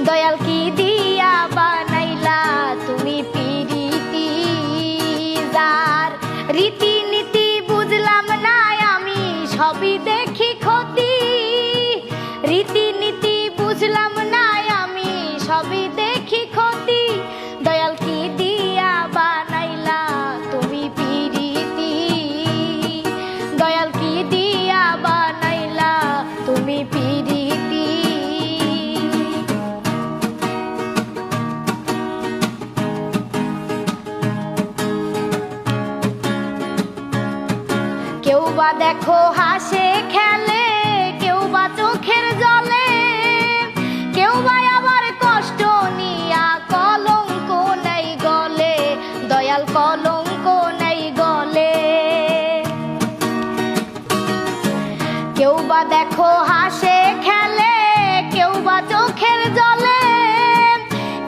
দয়াল কি দিয়া বানাইলা তুমি পিরিতি যার রীতিনীতি বুঝলাম না আমি সবই দেখি ক্ষতি রীতিনীতি বুঝলাম না আমি সবই দেখি ক্ষতি দয়াল কি দিয়া বানাইলা তুমি পিরিতি দয়াল কি দিয়া বানাইলা তুমি পিরিতি কেউ বা দেখো হাসে খেলে কেউ বা চোখের জলে কেউ বা আবার কষ্ট নিয়া কলঙ্ক নাই গলে দয়াল কলঙ্ক নাই গলে কেউ বা দেখো হাসে খেলে কেউ বা চোখের জলে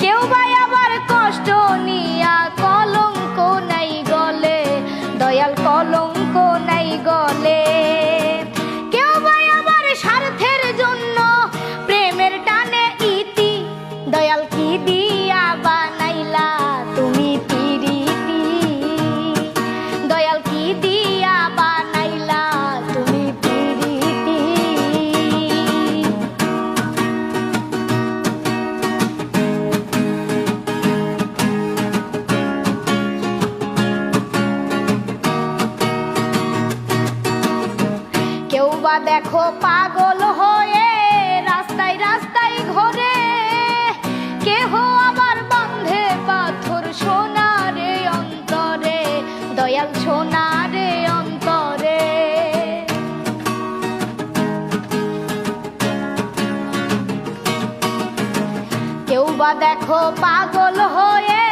কেউ বা আবার কষ্ট নিয়া কলঙ্ক নাই গলে দয়াল কলঙ্ক নাই গলে কেউ বা আবার স্বার্থের জন্য প্রেমের টানে ইতি দয়াল কি দিয়া বানাইলা তুমি পিরিতি দয়াল কি দিয়া বানাইলা তুমি পিরিতি কেউ বা দেখো পাগল হয়ে রাস্তায় রাস্তায় ঘোরে কেহ আবার বাঁধে পাথর সোনারে অন্তরে দয়াল সোনারে অন্তরে কেউ বা দেখো পাগল হয়ে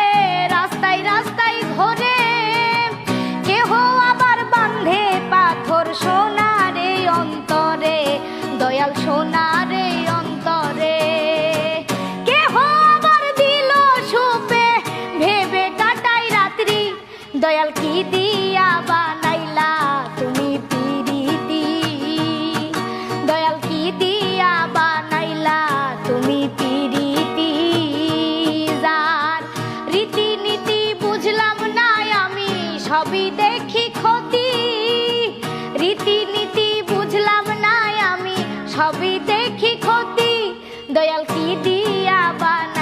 রাস্তায় রাস্তায় ঘোরে কেহ আবার বাঁধে পাথর সোনারে অন্তরে দয়াল সোনারে অন্তরে কেহ আবার দিল সুপে ভেবে কাটাই রাত্রি দয়াল কি দিয়া বানাইলা তুমি পিরিতি দয়াল কি দিয়া বানাইলা তুমি পিরিতি যার রীতিনীতি বুঝলাম না আমি সবই দেখি ক্ষতি রীতিনীতি বুঝলাম না আমি সবই দেখি ক্ষতি দয়াল কি দিয়া বানাইলা